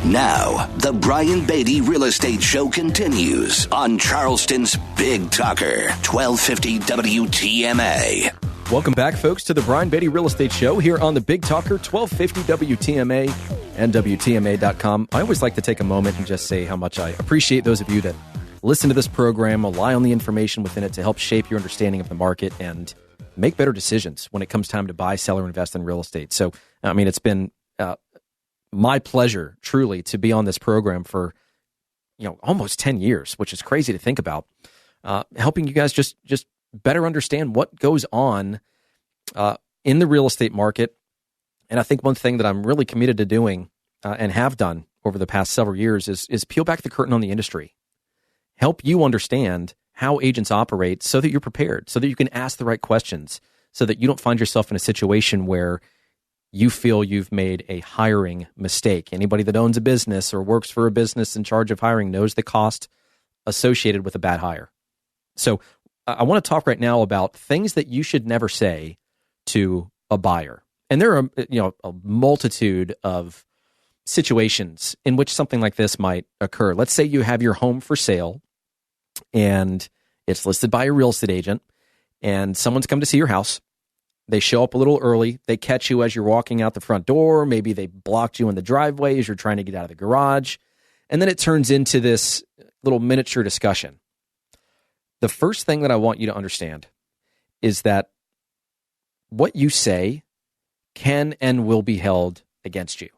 Now, the Brian Beatty Real Estate Show continues on Charleston's Big Talker, 1250 WTMA. Welcome back, folks, to the Brian Beatty Real Estate Show here on the Big Talker, 1250 WTMA and WTMA.com. I always like to take a moment and just say how much I appreciate those of you that listen to this program, rely on the information within it to help shape your understanding of the market and make better decisions when it comes time to buy, sell, or invest in real estate. So, I mean, it's been my pleasure, truly, to be on this program for, almost 10 years, which is crazy to think about, helping you guys just better understand what goes on in the real estate market. And I think one thing that I'm really committed to doing and have done over the past several years is peel back the curtain on the industry, help you understand how agents operate so that you're prepared, so that you can ask the right questions, so that you don't find yourself in a situation where you feel you've made a hiring mistake. Anybody that owns a business or works for a business in charge of hiring knows the cost associated with a bad hire. So I want to talk right now about things that you should never say to a buyer. And there are, a multitude of situations in which something like this might occur. Let's say you have your home for sale and it's listed by a real estate agent and someone's come to see your house. They show up a little early. They catch you as you're walking out the front door. Maybe they blocked you in the driveway as you're trying to get out of the garage. And then it turns into this little miniature discussion. The first thing that I want you to understand is that what you say can and will be held against you.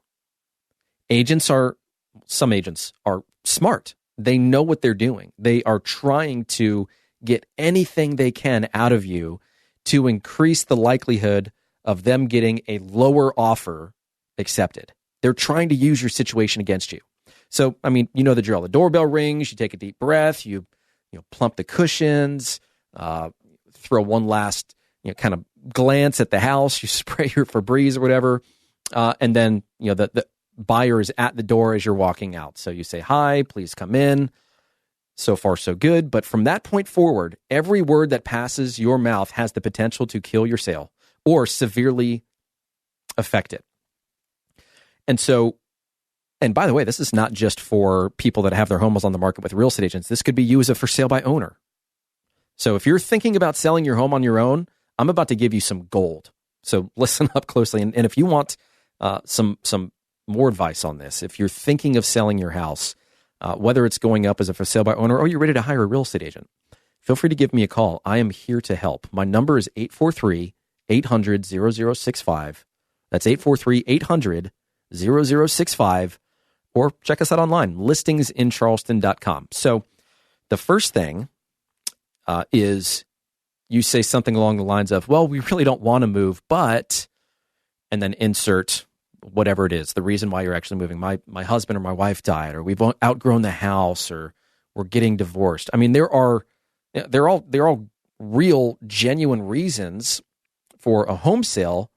Some agents are smart. They know what they're doing. They are trying to get anything they can out of you to increase the likelihood of them getting a lower offer accepted. They're trying to use your situation against you. So, I mean, you know the drill. The doorbell rings, you take a deep breath, you plump the cushions, throw one last, kind of glance at the house, you spray your Febreze or whatever, and then, the buyer is at the door as you're walking out. So you say, "Hi, please come in." So far, so good. But from that point forward, every word that passes your mouth has the potential to kill your sale or severely affect it. And by the way, this is not just for people that have their homes on the market with real estate agents. This could be you as a for sale by owner. So if you're thinking about selling your home on your own, I'm about to give you some gold. So listen up closely. And if you want some more advice on this, if you're thinking of selling your house, whether it's going up as a for sale by owner or you're ready to hire a real estate agent, feel free to give me a call. I am here to help. My number is 843-800-0065. That's 843-800-0065. Or check us out online, listingsincharleston.com. So the first thing is you say something along the lines of, "Well, we really don't want to move, but," and then insert whatever it is, the reason why you're actually moving. My husband or my wife died, or we've outgrown the house, or we're getting divorced. I mean, they're all real, genuine reasons for a home sale,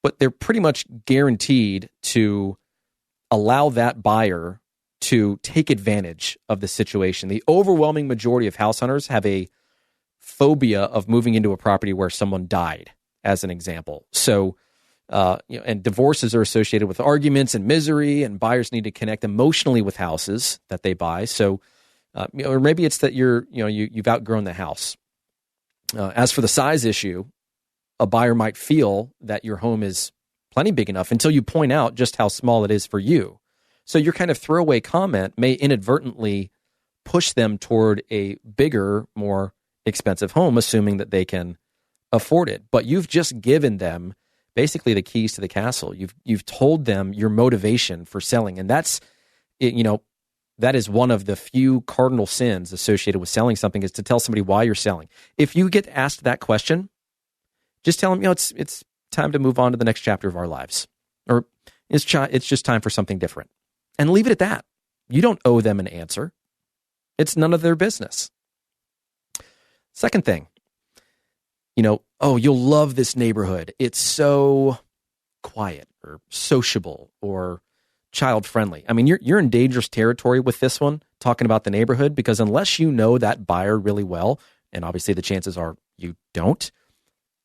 but they're pretty much guaranteed to allow that buyer to take advantage of the situation. The overwhelming majority of house hunters have a phobia of moving into a property where someone died, as an example. So, and divorces are associated with arguments and misery, and buyers need to connect emotionally with houses that they buy. So, or maybe it's that you've outgrown the house. As for the size issue, a buyer might feel that your home is plenty big enough until you point out just how small it is for you. So your kind of throwaway comment may inadvertently push them toward a bigger, more expensive home, assuming that they can afford it. But you've just given them basically the keys to the castle. You've told them your motivation for selling, and that's that is one of the few cardinal sins associated with selling something, is to tell somebody why you're selling. If you get asked that question, just tell them, it's time to move on to the next chapter of our lives, or it's just time for something different, and leave it at that. You don't owe them an answer. It's none of their business. Second thing, you'll love this neighborhood. It's so quiet or sociable or child-friendly. I mean, you're in dangerous territory with this one, talking about the neighborhood, because unless you know that buyer really well, and obviously the chances are you don't,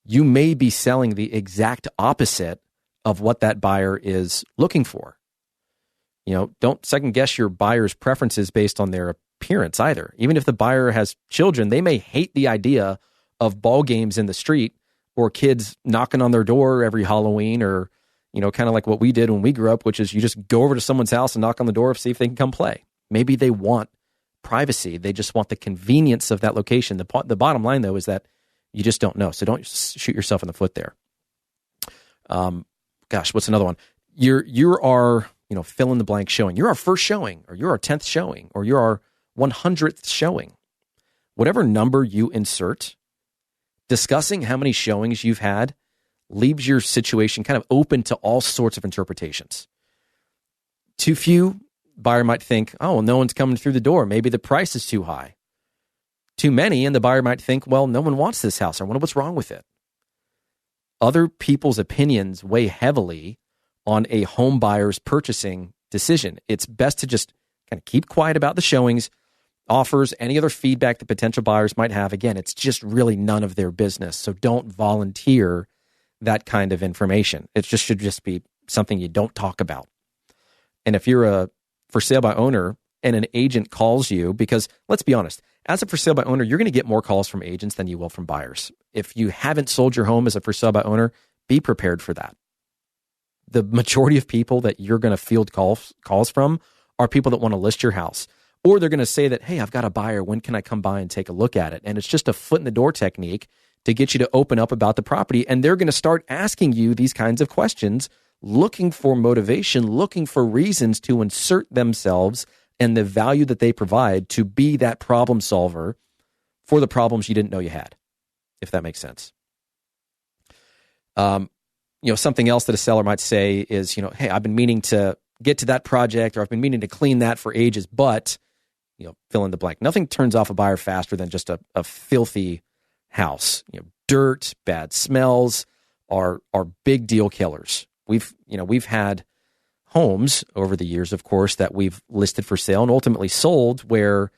you may be selling the exact opposite of what that buyer is looking for. Don't second guess your buyer's preferences based on their appearance either. Even if the buyer has children, they may hate the idea of ball games in the street or kids knocking on their door every Halloween, or, kind of like what we did when we grew up, which is you just go over to someone's house and knock on the door to see if they can come play. Maybe they want privacy. They just want the convenience of that location. The bottom line, though, is that you just don't know. So don't shoot yourself in the foot there. What's another one? You are fill in the blank showing. You're our first showing, or you're our 10th showing, or you're our 100th showing. Whatever number you insert, discussing how many showings you've had leaves your situation kind of open to all sorts of interpretations. Too few, buyer might think, oh, well, no one's coming through the door. Maybe the price is too high. Too many, and the buyer might think, well, no one wants this house. I wonder what's wrong with it. Other people's opinions weigh heavily on a home buyer's purchasing decision. It's best to just kind of keep quiet about the showings, offers, any other feedback that potential buyers might have. Again, it's just really none of their business. So don't volunteer that kind of information. It should just be something you don't talk about. And if you're a for sale by owner and an agent calls you, because let's be honest, as a for sale by owner, you're going to get more calls from agents than you will from buyers. If you haven't sold your home as a for sale by owner, be prepared for that. The majority of people that you're going to field calls from are people that want to list your house. Or they're going to say that, hey, I've got a buyer. When can I come by and take a look at it? And it's just a foot in the door technique to get you to open up about the property. And they're going to start asking you these kinds of questions, looking for motivation, looking for reasons to insert themselves and the value that they provide to be that problem solver for the problems you didn't know you had, if that makes sense. Something else that a seller might say is, hey, I've been meaning to get to that project, or I've been meaning to clean that for ages, but, fill in the blank. Nothing turns off a buyer faster than just a filthy house. Dirt, bad smells are big deal killers. We've had homes over the years, of course, that we've listed for sale and ultimately sold where,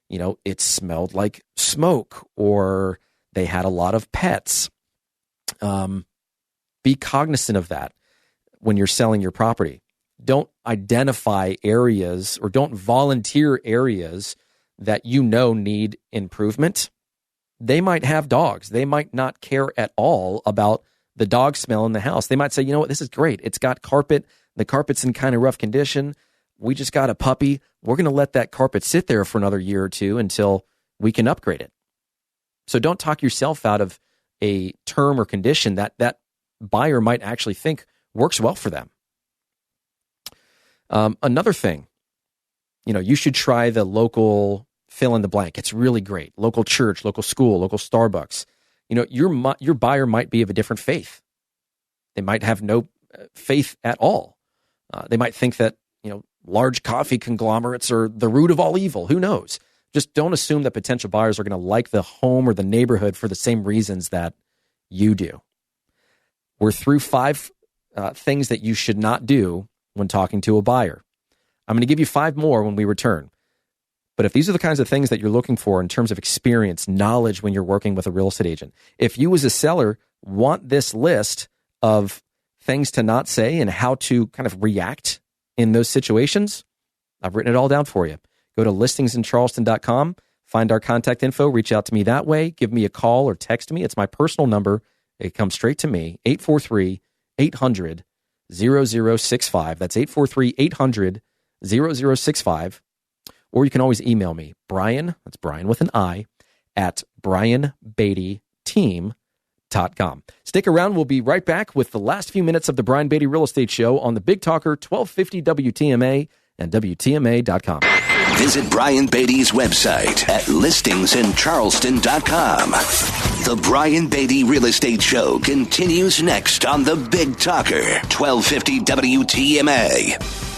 it smelled like smoke, or they had a lot of pets. Be cognizant of that when you're selling your property. Don't identify areas or don't volunteer areas that need improvement. They might have dogs. They might not care at all about the dog smell in the house. They might say, you know what, this is great. It's got carpet. The carpet's in kind of rough condition. We just got a puppy. We're going to let that carpet sit there for another year or two until we can upgrade it. So don't talk yourself out of a term or condition that buyer might actually think works well for them. Another thing, you should try the local fill in the blank. It's really great. Local church, local school, local Starbucks. Your buyer might be of a different faith. They might have no faith at all. They might think that, large coffee conglomerates are the root of all evil. Who knows? Just don't assume that potential buyers are going to like the home or the neighborhood for the same reasons that you do. We're through 5 things that you should not do when talking to a buyer. I'm going to give you 5 more when we return. But if these are the kinds of things that you're looking for in terms of experience, knowledge when you're working with a real estate agent, if you as a seller want this list of things to not say and how to kind of react in those situations, I've written it all down for you. Go to listingsincharleston.com, find our contact info, reach out to me that way, give me a call or text me. It's my personal number. It comes straight to me, 843-800-0065. That's 843-800-0065. Or you can always email me, Brian, that's Brian with an I, at brianbeattyteam.com. Stick around. We'll be right back with the last few minutes of the Brian Beatty Real Estate Show on the Big Talker 1250 WTMA and WTMA.com. Visit Brian Beatty's website at listingsincharleston.com. The Brian Beatty Real Estate Show continues next on the Big Talker 1250 WTMA.